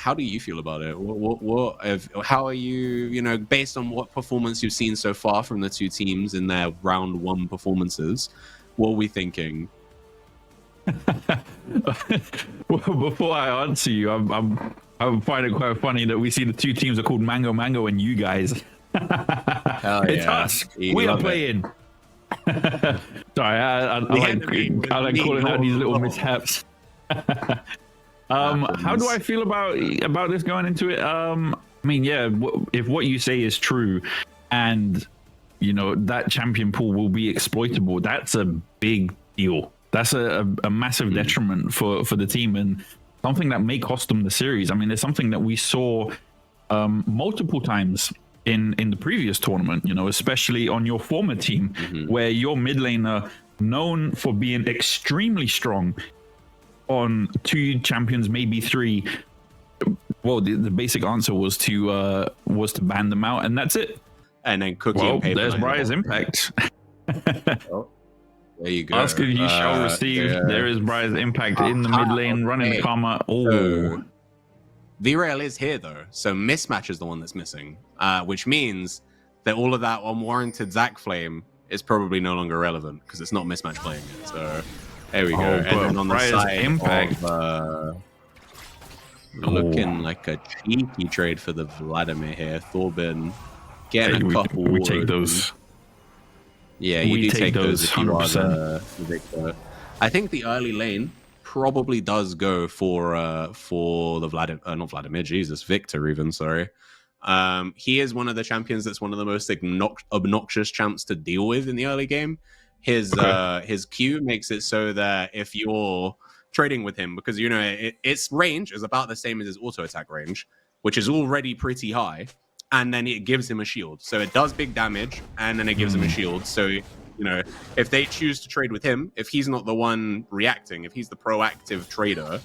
how do you feel about it? How are you, based on what performance you've seen so far from the two teams in their round one performances, what are we thinking? Well, before I answer you, I find it quite funny that we see the two teams are called Mango Mango and you guys. It's us. We are playing. Sorry, I like calling out these little mishaps. How do I feel about this going into it? I mean, yeah, if what you say is true, and that champion pool will be exploitable, that's a big deal. That's a massive detriment for the team, and something that may cost them the series. I mean, it's something that we saw multiple times in the previous tournament, especially on your former team, where your mid laner, known for being extremely strong on 2 champions, maybe 3. Well, the basic answer was to ban them out, and that's it. And then Cookie and Paper. There's Briar's impact. Oh, there you go. Ask if you shall receive. There is Briar's impact in the mid lane, running Karma. Oh. V-Rail is here though, so Mismatch is the one that's missing, which means that all of that unwarranted Zac Flame is probably no longer relevant because it's not Mismatch playing it. So there we go. And then on the side impact looking like a cheeky trade for the Vladimir here. Thorbin getting a couple. We take those. Yeah, you do take those if you are the Victor. I think the early lane probably does go for the not Vladimir, Jesus, Victor even, sorry. He is one of the champions that's one of the most obnoxious champs to deal with in the early game. His Q makes it so that if you're trading with him, because its range is about the same as his auto attack range, which is already pretty high, and then it gives him a shield. So it does big damage, and then it gives him a shield. So if they choose to trade with him, if he's not the one reacting, if he's the proactive trader,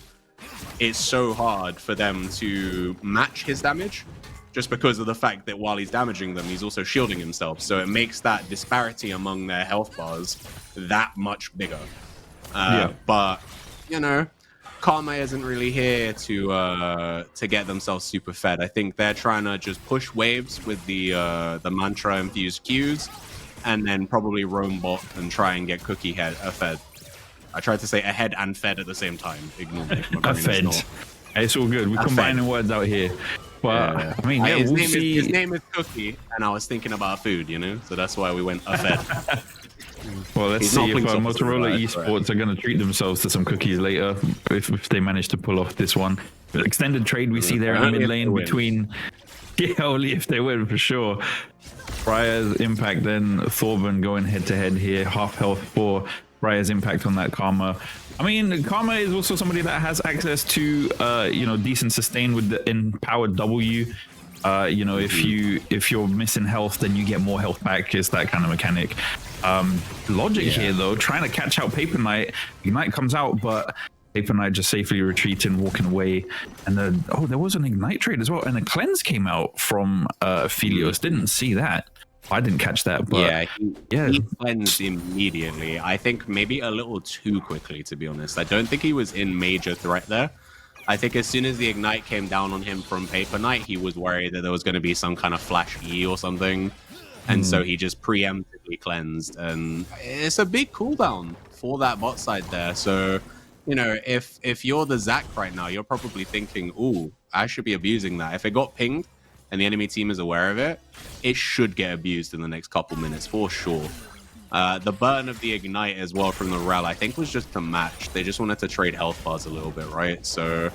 it's so hard for them to match his damage just because of the fact that while he's damaging them, he's also shielding himself. So it makes that disparity among their health bars that much bigger. But, Karma isn't really here to get themselves super fed. I think they're trying to just push waves with the mantra-infused Qs, and then probably roam bot and try and get Cookie fed. I tried to say ahead and fed at the same time. Ignore me. Fed. It's all good. We're combining words out here. But yeah. I mean, his name is Cookie, and I was thinking about food, so that's why we went fed. Well, let's see if Motorola eSports are going to treat themselves to some cookies later, if they manage to pull off this one. The extended trade we see there in the mid lane between... Yeah, only if they win, for sure. Briar's impact, then Thorbin going head-to-head here. Half health for Briar's impact on that Karma. I mean, Karma is also somebody that has access to, decent sustain with the empowered W. If you're missing health, then you get more health back. It's that kind of mechanic. Logic here, though, trying to catch out Paper Knight. Ignite comes out, but Paper Knight just safely retreating, walking away. And then, there was an Ignite trade as well. And a cleanse came out from Phelios. Didn't see that. I didn't catch that, but he cleansed immediately. I think maybe a little too quickly, to be honest. I don't think he was in major threat there. I think as soon as the Ignite came down on him from Paper Knight, he was worried that there was going to be some kind of flash E or something. And so he just preemptively cleansed. And it's a big cooldown for that bot side there. So, if you're the Zac right now, you're probably thinking, ooh, I should be abusing that. If it got pinged and the enemy team is aware of it, it should get abused in the next couple minutes for sure. The burn of the Ignite as well from the Rel, I think, was just to match. They just wanted to trade health bars a little bit, right? So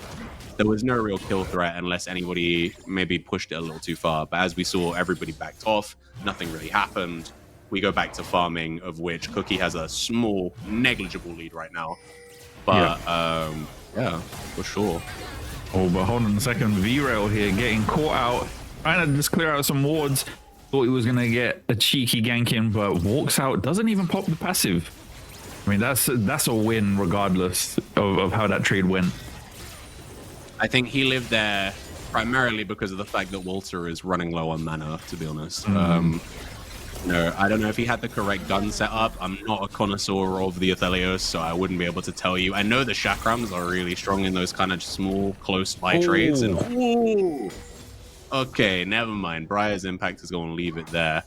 there was no real kill threat unless anybody maybe pushed it a little too far. But as we saw, everybody backed off. Nothing really happened. We go back to farming, of which Cookie has a small, negligible lead right now. But, for sure. Oh, but hold on a second. V-Rail here getting caught out. Trying to just clear out some wards. Thought he was going to get a cheeky gank in, but walks out. Doesn't even pop the passive. I mean, that's a win regardless of how that trade went. I think he lived there primarily because of the fact that Walter is running low on mana, to be honest. No, I don't know if he had the correct gun setup. I'm not a connoisseur of the Athelios, so I wouldn't be able to tell you. I know the Chakrams are really strong in those kind of small, close-by trades. And okay, never mind. Briar's Impact is going to leave it there.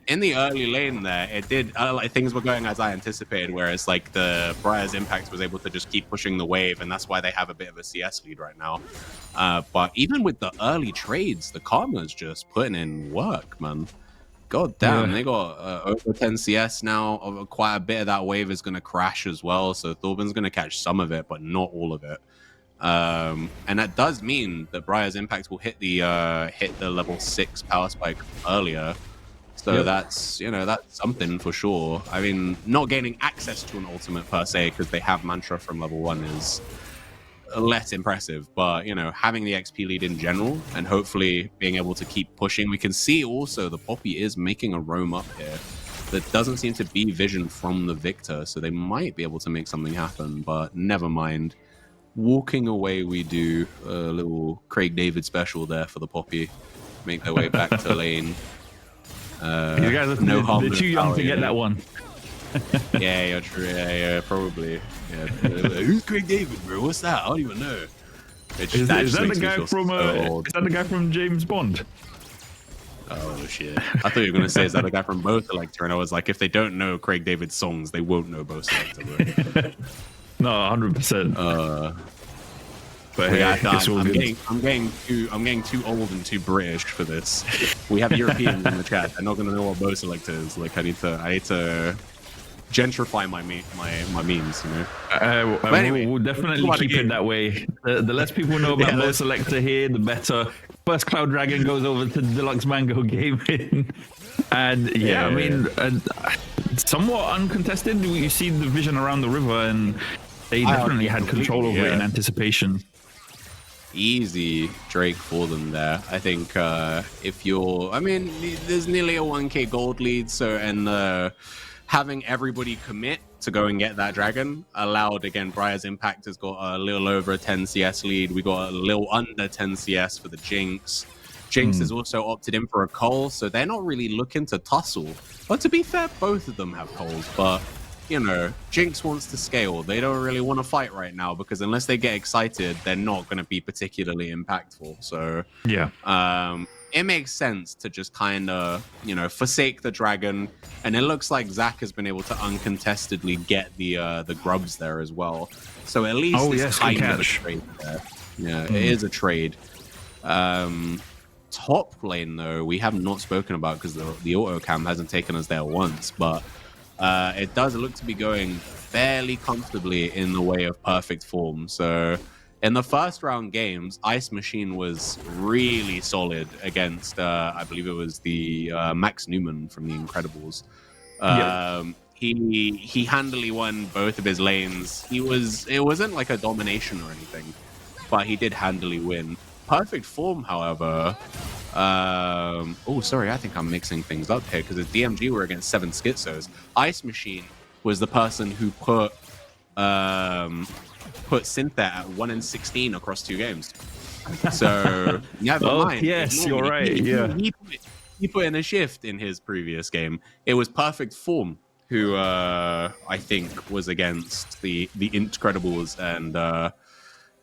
In the early lane there, it did like things were going as I anticipated, whereas like the Briar's Impact was able to just keep pushing the wave, and that's why they have a bit of a CS lead right now. But even with the early trades, the Karma's just putting in work, man. God damn, they got over 10 CS now. Quite a bit of that wave is going to crash as well, so Thorben's going to catch some of it, but not all of it. And that does mean that Briar's Impact will hit the level 6 power spike earlier. So that's, you know, that's something for sure. I mean, not gaining access to an ultimate per se because they have Mantra from level 1 is less impressive, but you know, having the XP lead in general and hopefully being able to keep pushing. We can see also the Poppy is making a roam up here that doesn't seem to be vision from the Victor, so they might be able to make something happen, but never mind. Walking away, we do a little Craig David special there for the Poppy. Make their way back to lane. You guys are they're too young to get that one. Yeah, you're true. Yeah, probably. Yeah. Who's Craig David, bro? What's that? I don't even know. Is that the guy from? Is that the guy from James Bond? Oh shit! I thought you were gonna say is that the guy from Bo Selector, and I was like, if they don't know Craig David's songs, they won't know Bo Selector. No, 100%. But yeah, I'm getting too old and too British for this. We have Europeans in the chat. They're not gonna know what Bo Selector is. Like I need to gentrify my memes, you know. But anyway, we'll definitely keep it that way. The less people know about Bo Selector here, the better. First Cloud Dragon goes over to Deluxe Mango Gaming, and I mean, somewhat uncontested. You see the vision around the river, and they definitely had control over it in anticipation. Easy Drake for them there. I think if you're, I mean, there's nearly a 1k gold lead, so and having everybody commit to go and get that dragon allowed, again, Briar's Impact has got a little over a 10 CS lead. We got a little under 10 CS for the Jinx. Jinx has also opted in for a Cole, so they're not really looking to tussle. But to be fair, both of them have Coles, but you know, Jinx wants to scale. They don't really want to fight right now because unless they get excited, they're not going to be particularly impactful. So it makes sense to just kind of, you know, forsake the dragon. And it looks like Zach has been able to uncontestedly get the grubs there as well. So at least it's kind of a trade there. Yeah, it is a trade. Top lane, though, we have not spoken about because the auto cam hasn't taken us there once, but it does look to be going fairly comfortably in the way of perfect form. So in the first round games, Ice Machine was really solid against, I believe it was the Max Newman from The Incredibles. He handily won both of his lanes. It wasn't like a domination or anything, but he did handily win. Perfect form, however. Oh, sorry, I think I'm mixing things up here because at DMG we're against 7 Schizos. Ice Machine was the person who put Synthet at 1-16 across 2 games. So never mind. Yes, you're right. He put in a shift in his previous game. It was Perfect Form who I think was against the Incredibles and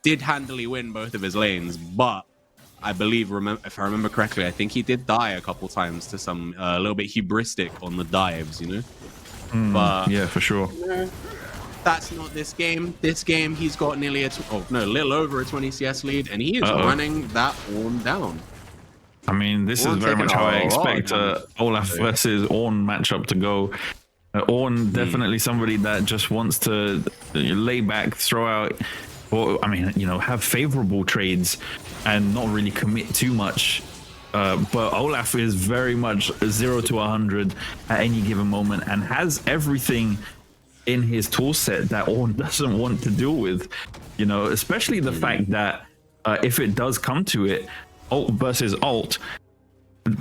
did handily win both of his lanes, but I believe, if I remember correctly, I think he did die a couple times to some a little bit hubristic on the dives, you know. But yeah, for sure. That's not this game. This game, he's got nearly a little over a 20 CS lead, and he is running that Ornn down. I mean, this is very much how I expect Olaf versus Ornn matchup to go. Ornn definitely somebody that just wants to lay back, throw out. Or, I mean, you know, have favorable trades and not really commit too much. But Olaf is very much 0 to 100 at any given moment and has everything in his tool set that Ornn doesn't want to deal with. You know, especially the fact that if it does come to it, ult versus ult,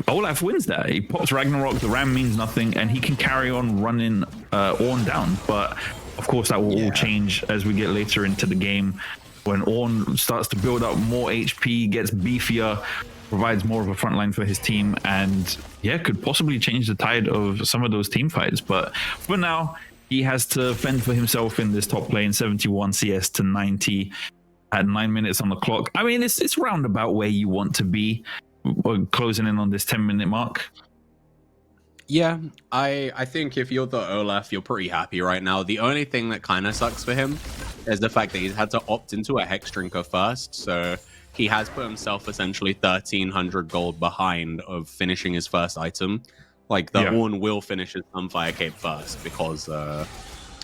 Olaf wins that. He pops Ragnarok, the Ram means nothing, and he can carry on running Ornn down. But of course, that will all change as we get later into the game. when Ornn starts to build up more HP, gets beefier, provides more of a front line for his team, and yeah, could possibly change the tide of some of those team fights. But for now, he has to fend for himself in this top lane, 71 CS to 90 at 9 minutes on the clock. I mean, it's roundabout where you want to be, closing in on this 10-minute mark. Yeah, I think if you're the Olaf, you're pretty happy right now. The only thing that kind of sucks for him is the fact that he's had to opt into a Hex Drinker first, so he has put himself essentially 1,300 gold behind of finishing his first item. Like, the Ornn will finish his Sunfire Cape first, because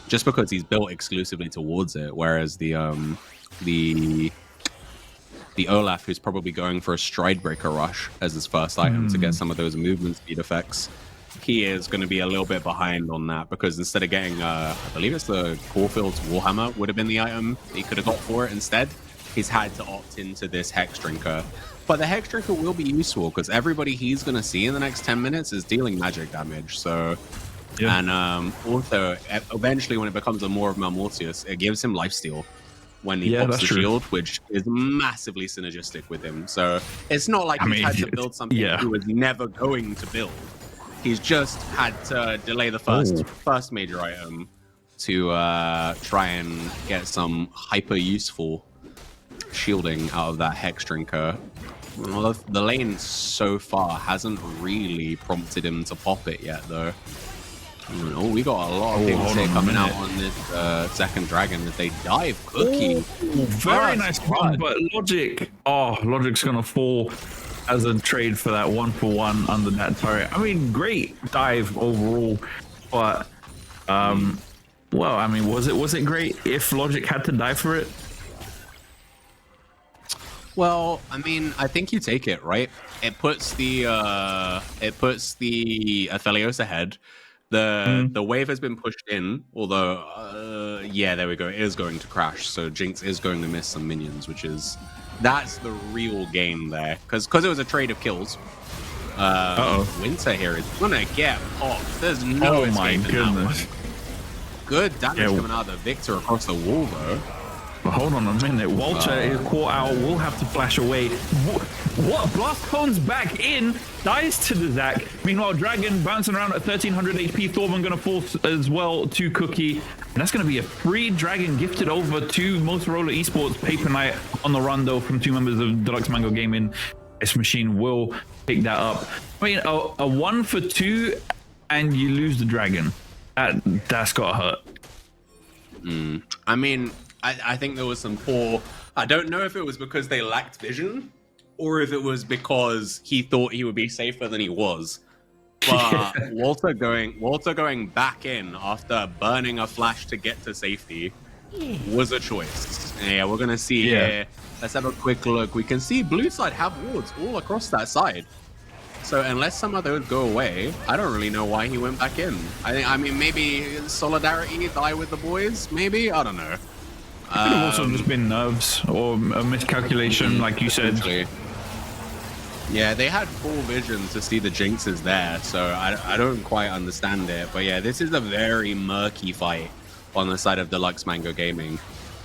just because he's built exclusively towards it, whereas the Olaf, who's probably going for a Stridebreaker Rush as his first item to get some of those movement speed effects, he is going to be a little bit behind on that, because instead of getting, I believe it's the Corefield's Warhammer would have been the item he could have got for it instead. He's had to opt into this Hex Drinker. But the Hex Drinker will be useful, because everybody he's going to see in the next 10 minutes is dealing magic damage. So, and also, eventually when it becomes a more of Mortius, it gives him lifesteal when he pops the shield, which is massively synergistic with him. So it's not like he's had to build something he was never going to build. He's just had to delay the first major item to try and get some hyper useful shielding out of that Hex Drinker. Well, the lane so far hasn't really prompted him to pop it yet, though. Oh, we got a lot of things here coming out on this second dragon as they dive Cookie. Very nice run, but Logic. Oh, Logic's gonna fall as a trade for that 1-for-1 under that turret. I mean, great dive overall, but well, I mean, was it great if Logic had to die for it? Well, I mean, I think you take it, right? It puts the Aphelios ahead. The wave has been pushed in, although yeah, there we go. It is going to crash, so Jinx is going to miss some minions, that's the real game there, because it was a trade of kills. Winter here is gonna get popped. There's no escaping that one. Good damage coming out of the Victor across the wall, though. But hold on a minute. Walter is caught out. Will have to flash away. What? Blast Cone's back in. Dies to the Zac. Meanwhile, Dragon bouncing around at 1,300 HP. Thorban going to fall as well to Cookie. And that's going to be a free Dragon gifted over to Motorola Esports. Paper Knight on the run, though, from two members of Deluxe Mango Gaming. This machine will pick that up. I mean, a 1-for-2 and you lose the Dragon. That's got to hurt. I mean, I think there was some poor... I don't know if it was because they lacked vision or if it was because he thought he would be safer than he was. But Walter going back in after burning a flash to get to safety was a choice. Yeah, we're going to see here. Let's have a quick look. We can see blue side have wards all across that side. So unless some of those go away, I don't really know why he went back in. I mean, maybe solidarity, die with the boys, maybe? I don't know. It could have also just been nerves or a miscalculation, like you said. Yeah, they had full vision to see the Jinxes there, so I don't quite understand it. But yeah, this is a very murky fight on the side of Deluxe Mango Gaming.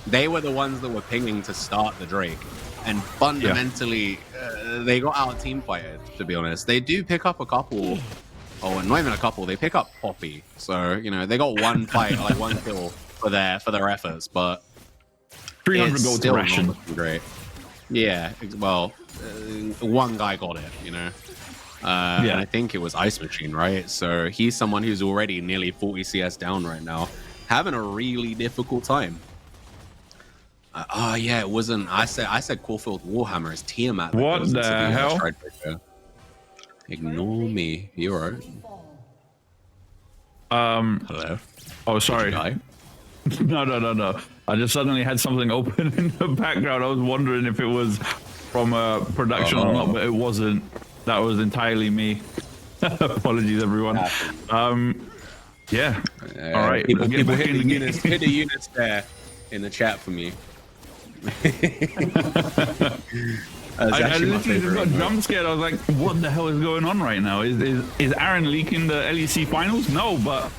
They were the ones that were pinging to start the Drake, and fundamentally, they got out team fighted, to be honest. They do pick up a couple, not even a couple, they pick up Poppy. So, you know, they got one fight, like one kill for their efforts, but 300 gold to ration. Great. Yeah, well, one guy got it, you know. And I think it was Ice Machine, right? So he's someone who's already nearly 40 CS down right now, having a really difficult time. Yeah, it wasn't. I said Caulfield Warhammer is Tiamat. What the hell? Ignore me. You're right. Hello. Oh, sorry. No. I just suddenly had something open in the background. I was wondering if it was from production or not, but it wasn't. That was entirely me. Apologies, everyone. Yeah. All right. People hit the units there in the chat for me. I literally just got jump scared. I was like, what the hell is going on right now? Is Aaron leaking the LEC finals? No, but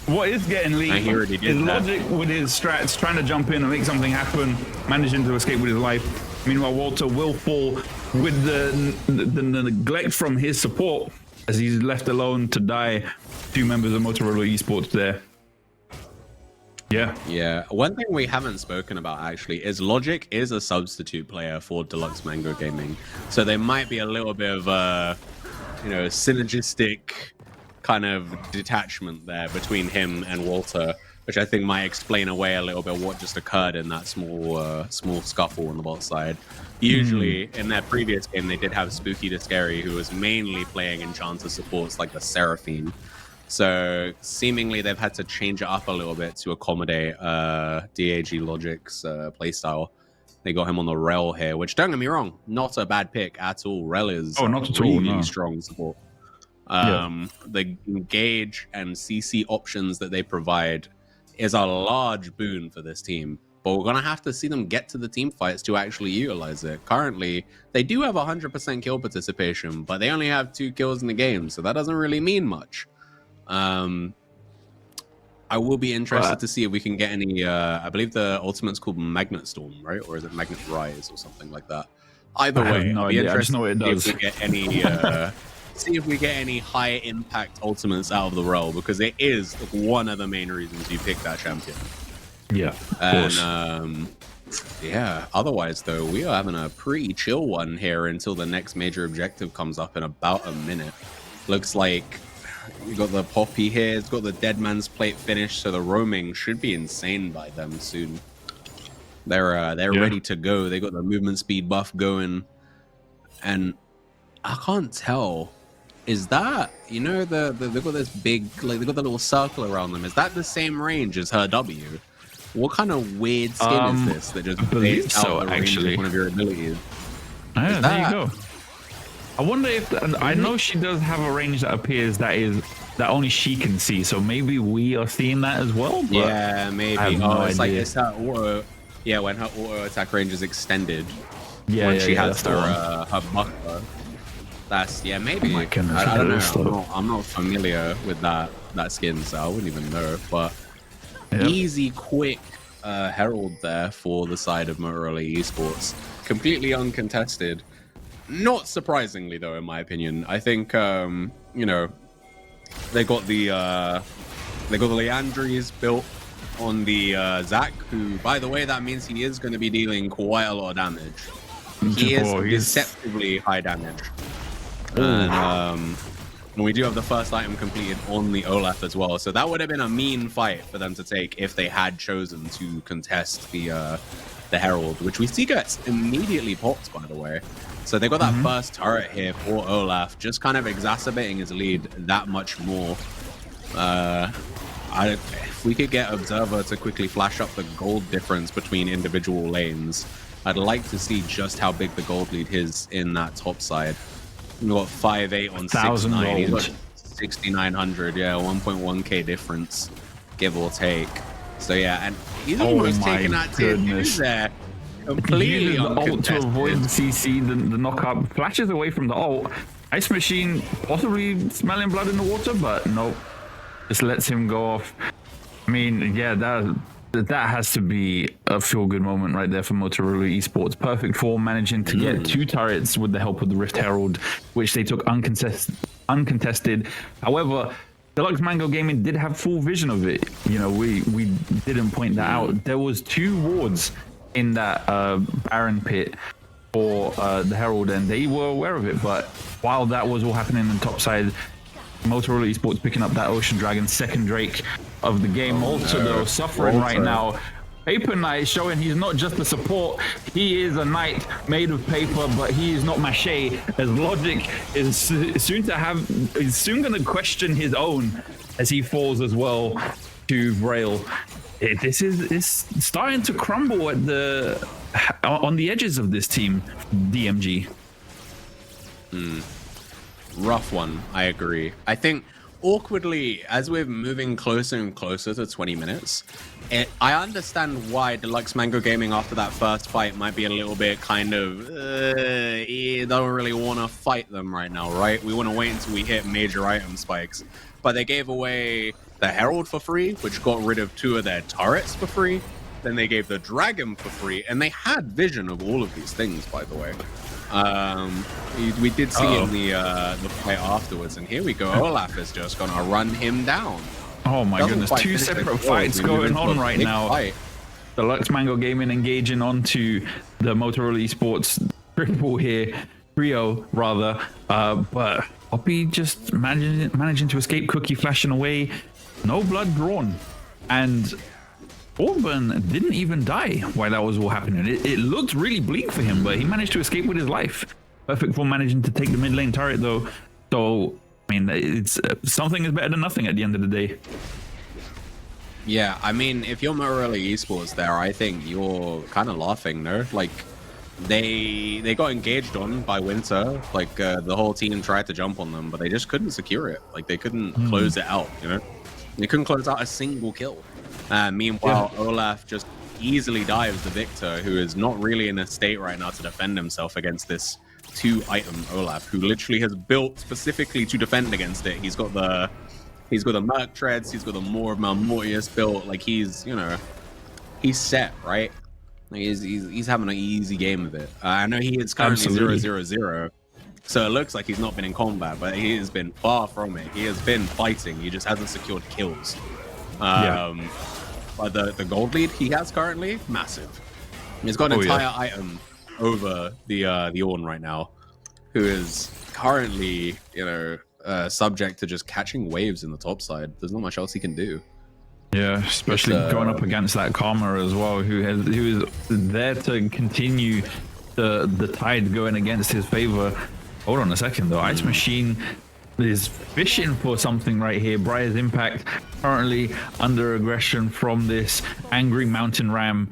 What is getting leaked is Logic with his strats trying to jump in and make something happen, managing to escape with his life. Meanwhile, Walter will fall with the neglect from his support as he's left alone to die. 2 members of Motorola Esports there. Yeah. One thing we haven't spoken about actually is Logic is a substitute player for Deluxe Mango Gaming, so there might be a little bit of synergistic kind of detachment there between him and Walter, which I think might explain away a little bit what just occurred in that small scuffle on the bot side. Usually in their previous game they did have Spooky the Scary, who was mainly playing Enchanter supports like the Seraphine. So seemingly they've had to change it up a little bit to accommodate DAG Logic's playstyle. They got him on the Rel here, which, don't get me wrong, not a bad pick at all. Rel is not at really all, no. strong support. The engage and CC options that they provide is a large boon for this team, but we're gonna have to see them get to the team fights to actually utilize it. Currently they do have 100% kill participation, but they only have 2 kills in the game, so that doesn't really mean much. I will be interested to see if we can get any I believe the ultimate's called Magnet Storm, right? Or is it Magnet Rise or something like that? Either way, no I'll be idea. I just know it does. if we get any see if we get any high impact ultimates out of the role, because it is one of the main reasons you pick that champion. Yeah, and otherwise though, we are having a pretty chill one here until the next major objective comes up in about a minute. Looks like we got the Poppy here, it's got the Dead Man's Plate finished, so the roaming should be insane by them soon. They're ready to go. They got the movement speed buff going, and I can't tell. Is that, they've got this big, like, they've got the little circle around them. Is that the same range as her W? What kind of weird skin is this that just plays out the range of one of your abilities? Yeah, there you go. I wonder if I know she does have a range that appears that only she can see, so maybe we are seeing that as well. But yeah, maybe. It's like it's her auto. Yeah, when her auto attack range is extended. Yeah, when she has her buckler. That's maybe. Oh my goodness, I don't know. I'm not familiar with that skin, so I wouldn't even know. But easy, quick herald there for the side of Motorola Esports, completely uncontested. Not surprisingly, though, in my opinion, I think they got the Leandries built on the Zac, who, by the way, that means he is going to be dealing quite a lot of damage. He is deceptively high damage. And we do have the first item completed on the Olaf as well, so that would have been a mean fight for them to take if they had chosen to contest the Herald, which we see gets immediately popped, by the way. So they got that first turret here for Olaf, just kind of exacerbating his lead that much more. If we could get Observer to quickly flash up the gold difference between individual lanes, I'd like to see just how big the gold lead is in that top side. We got 5.8 on 6.9. He's got 6,900. 1.1k difference, give or take. So and he's almost taking that tier 2 there. Completely ult to avoid the CC, the knockup, flashes away from the ult. Ice Machine possibly smelling blood in the water, but nope, just lets him go off. I mean, that has to be a feel-good moment right there for Motorola Esports. Perfect form, managing to get 2 turrets with the help of the Rift Herald, which they took uncontested. However, Deluxe Mango Gaming did have full vision of it. We didn't point that out. There was 2 wards in that Baron pit for the Herald, and they were aware of it. But while that was all happening on top side, Motorola Esports picking up that Ocean Dragon, second Drake of the game. Also, though, suffering right now. Paper Knight showing he's not just a support, he is a knight made of paper, but he is not mache, as Logic is soon going to question his own as he falls as well to Braille. This is starting to crumble at on the edges of this team, DMG. Rough one, I agree. I think awkwardly, as we're moving closer and closer to 20 minutes, I understand why Deluxe Mango Gaming after that first fight might be a little bit kind of don't really want to fight them right now, right? We want to wait until we hit major item spikes. But they gave away the Herald for free, which got rid of 2 of their turrets for free. Then they gave the Dragon for free, and they had vision of all of these things, by the way. We did see in the fight afterwards, and here we go. Olaf is just gonna run him down. Oh my goodness, 2 separate fights going on right now. The Lux Mango Gaming engaging onto the Motorola Esports trio rather, but Hoppy just managing to escape, Cookie flashing away, no blood drawn, and Auburn didn't even die while that was all happening. It looked really bleak for him, but he managed to escape with his life. Perfect for managing to take the mid lane turret though. So, I mean, it's something is better than nothing at the end of the day. Yeah, I mean, if you're Motorola Esports there, I think you're kind of laughing, no? Like, they got engaged on by Winter. Like, the whole team tried to jump on them, but they just couldn't secure it. Like, they couldn't close it out, you know? They couldn't close out a single kill. Meanwhile, Olaf just easily dives the Victor, who is not really in a state right now to defend himself against this 2-item Olaf, who literally has built specifically to defend against it. He's got the Merc Treads, he's got the Maw of Mount Mortius built. Like, he's, you know, he's set, right? Like, he's having an easy game of it. I know he is currently 0-0-0, so it looks like he's not been in combat, but he has been far from it. He has been fighting, he just hasn't secured kills. But the gold lead he has currently, massive. He's got an entire item over the Ornn right now, who is currently, you know, subject to just catching waves in the top side. There's not much else he can do. Yeah, especially going up against that Karma as well, who is there to continue the tide going against his favor. Hold on a second though, Ice Machine is fishing for something right here. Briar's Impact currently under aggression from this angry mountain ram,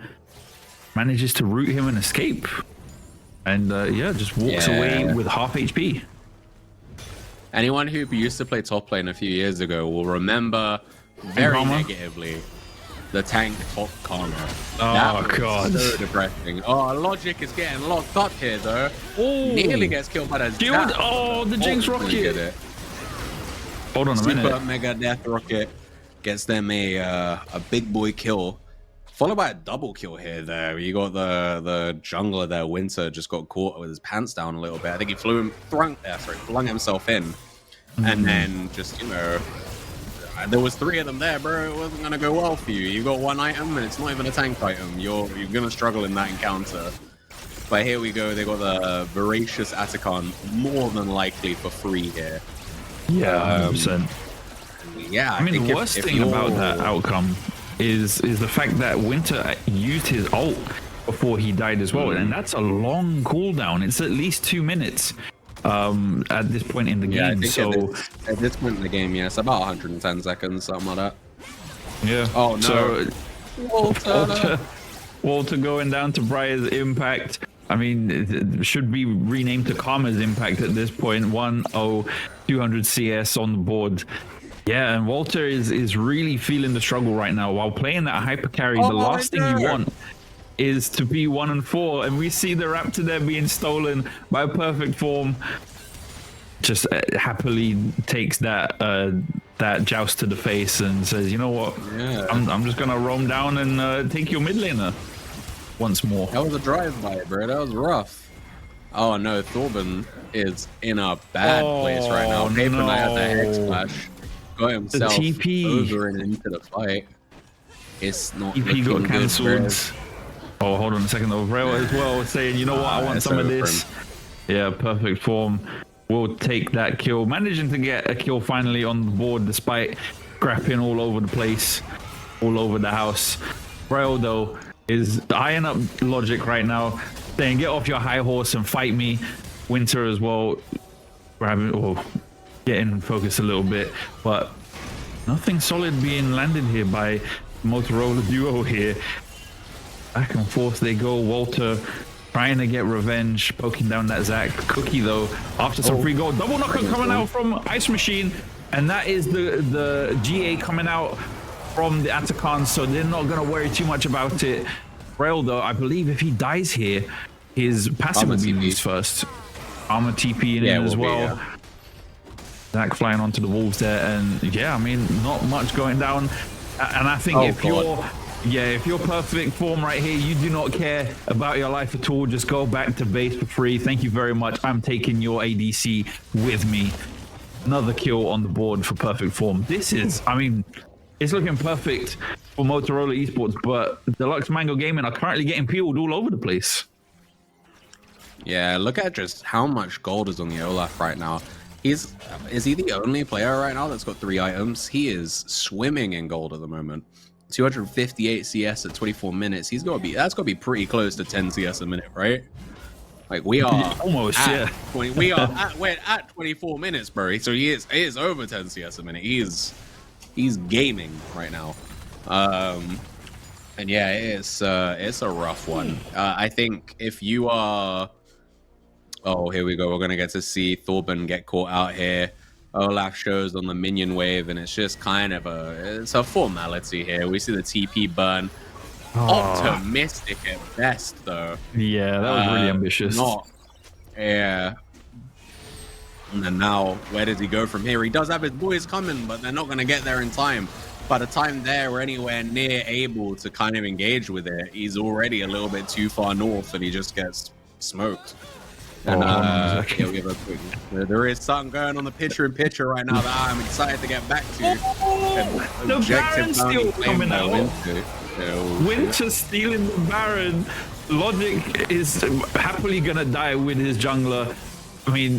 manages to root him and escape, and just walks away with half HP. Anyone who used to play top lane a few years ago will remember very negatively the tank top Karma. Oh god, so depressing. Oh, Logic is getting locked up here though. Nearly gets killed by that shield. Oh, the Jinx rocket. Hold on a minute. Super Mega Death Rocket gets them a big boy kill, followed by a double kill here. There, you got the jungler there. Winter just got caught with his pants down a little bit. I think he flung himself in, and then just, you know, there was 3 of them there, bro. It wasn't gonna go well for you. You got 1 item, and it's not even a tank item. You're gonna struggle in that encounter. But here we go. They got the Voracious Atacon more than likely for free here. Yeah, 100%. Yeah, I mean, the worst thing about that outcome is the fact that Winter used his ult before he died as well, and that's a long cooldown. It's at least 2 minutes at this point in the game. I think so at this point in the game, it's about 110 seconds, something like that. Yeah. Oh no. So Walter going down to Briar's Impact. I mean, it should be renamed to Karma's Impact at this point. 1-0, 200 CS on the board. Yeah, and Walter is really feeling the struggle right now. While playing that hyper carry, the last thing you want is to be 1-4. And we see the Raptor there being stolen by a Perfect Form. Just happily takes that joust to the face and says, you know what, I'm just going to roam down and take your mid laner once more. That was a drive-by, bro. That was rough. Oh no, Thorben is in a bad place right now. Paper Knight had the Hex Splash. Got himself over and into the fight. It's not TP got cancelled. Oh, hold on a second. Rail as well saying, you know what, I want some of this. Yeah, Perfect Form will take that kill. Managing to get a kill finally on the board despite scrapping all over the place, all over the house. Rail though is eyeing up Logic right now, saying get off your high horse and fight me. Winter as well, grabbing or getting focused a little bit, but nothing solid being landed here by Motorola duo here. Back and forth they go. Walter trying to get revenge, poking down that Zac. Cookie though, after some free gold, double knocker coming out from Ice Machine, and that is the GA coming out from the Atacons, so they're not going to worry too much about it. Rail though, I believe if he dies here, his passive will be used first. Armor TP in as well. Zach flying onto the wolves there, and yeah, I mean, not much going down. And I think if you're perfect form right here, you do not care about your life at all. Just go back to base for free. Thank you very much. I'm taking your ADC with me. Another kill on the board for perfect form. This is, I mean, it's looking perfect for Motorola Esports, but Deluxe Mango Gaming are currently getting peeled all over the place. Yeah, look at just how much gold is on the Olaf right now. Is he the only player right now that's got 3 items? He is swimming in gold at the moment. 258 CS at 24 minutes. That's got to be pretty close to 10 CS a minute, right? Like we are almost, at 20, we're at 24 minutes, bro. So he is over 10 CS a minute. He's gaming right now. And yeah, it's a rough one. I think if you are, oh, here we go. We're gonna get to see Thorben get caught out here. Olaf shows on the minion wave, and it's just kind of it's a formality here. We see the TP burn. Optimistic at best, though. Yeah, that was really ambitious. Yeah. And then now, where does he go from here? He does have his boys coming, but they're not going to get there in time. By the time they're anywhere near able to kind of engage with it, he's already a little bit too far north, and he just gets smoked. And yeah, we have a quick, there is something going on the picture-in-picture right now that I'm excited to get back to. The Baron's still coming out. Winter stealing the Baron. Logic is happily gonna die with his jungler. I mean,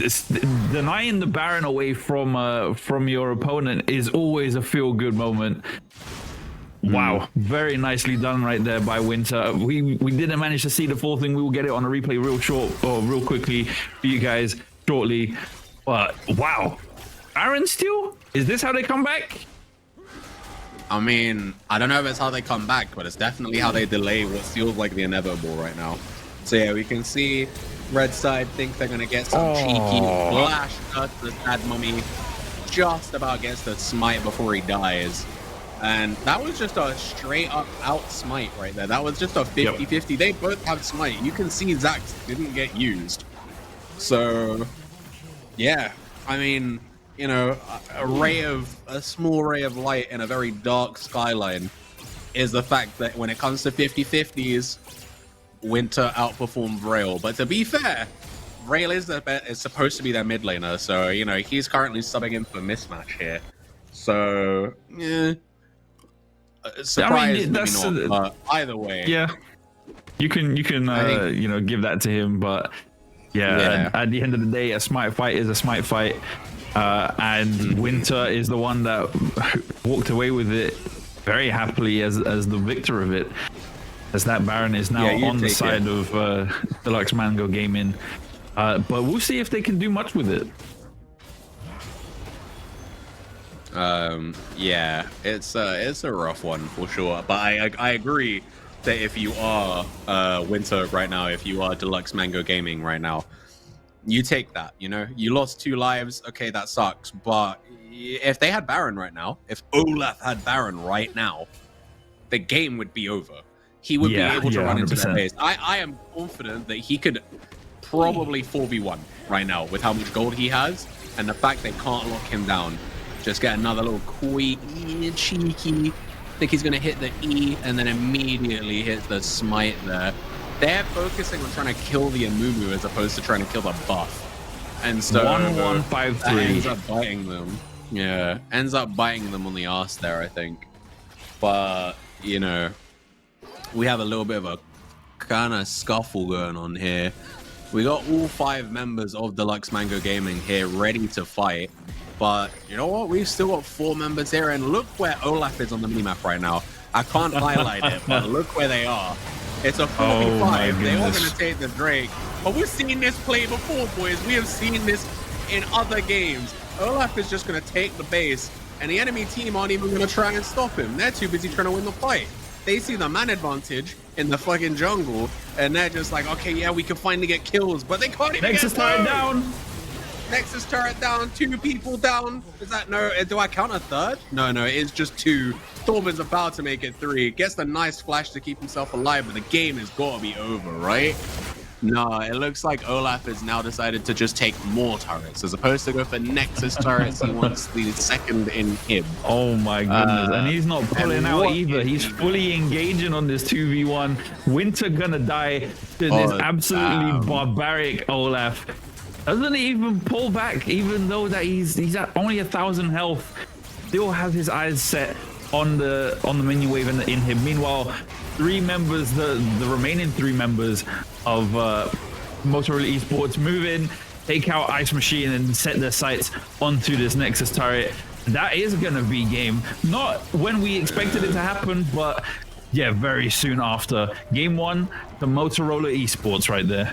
denying the Baron away from your opponent is always a feel-good moment. Wow, very nicely done right there by Winter. We didn't manage to see the full thing. We will get it on a replay real quickly for you guys shortly. But wow, Baron steal? Is this how they come back? I mean, I don't know if it's how they come back, but it's definitely how they delay what feels like the inevitable right now. So yeah, we can see Red side think they're going to get some cheeky flash cut. The Sad Mummy just about gets the smite before he dies. And that was just a straight up out smite right there. That was just a 50-50. They both have smite. You can see Zax didn't get used. So, yeah, I mean, you know, a small ray of light in a very dark skyline is the fact that when it comes to 50-50s, Winter outperformed Rail. But to be fair, Rail is supposed to be their mid laner, so you know he's currently subbing in for Mismatch here. So yeah, surprise, I mean, but either way, yeah, you can you know, give that to him. But yeah, at the end of the day, a smite fight is a smite fight, and Winter is the one that walked away with it very happily as the victor of it. As that Baron is now on the side of Deluxe Mango Gaming. But we'll see if they can do much with it. Yeah, it's a rough one for sure. But I agree that if you are Winter right now, if you are Deluxe Mango Gaming right now, you take that. You know, you lost 2 lives. Okay, that sucks. But if they had Baron right now, if Olaf had Baron right now, the game would be over. He would be able to run 100%. Into their base. I am confident that he could probably 4v1 right now with how much gold he has, and the fact they can't lock him down. Just get another little cheeky. I think he's going to hit the E and then immediately hit the smite there. They're focusing on trying to kill the Amumu as opposed to trying to kill the buff. And so 1-1-5-3 that ends up biting them. Yeah, ends up biting them on the arse there, I think. But, you know, we have a little bit of a kind of scuffle going on here. We got all 5 members of Deluxe Mango Gaming here ready to fight. But you know what? We've still got 4 members here. And look where Olaf is on the minimap right now. I can't highlight it, but look where they are. It's a 4v5. They're all going to take the Drake. But we've seen this play before, boys. We have seen this in other games. Olaf is just going to take the base. And the enemy team aren't even going to try and stop him. They're too busy trying to win the fight. They see the man advantage in the fucking jungle, and they're just like, okay, yeah, we can finally get kills, but they can't even Nexus turret down. Nexus turret down, 2 people down. Is that, no, do I count a third? No, it is just 2. Thorben's about to make it 3. Gets the nice flash to keep himself alive, but the game has got to be over, right? No, it looks like Olaf has now decided to just take more turrets. As opposed to go for Nexus turrets, he wants the second in him. Oh my goodness. And he's not pulling out either. He's fully engaging on this 2v1. Winter gonna die to this absolutely barbaric Olaf. Doesn't even pull back, even though that he's at only 1,000 health. Still has his eyes set on the minion wave in him. Meanwhile, three members, the remaining three members of Motorola Esports move in, take out Ice Machine, and set their sights onto this Nexus turret. That is gonna be game. Not when we expected it to happen, but yeah, very soon after. Game 1, the Motorola Esports right there.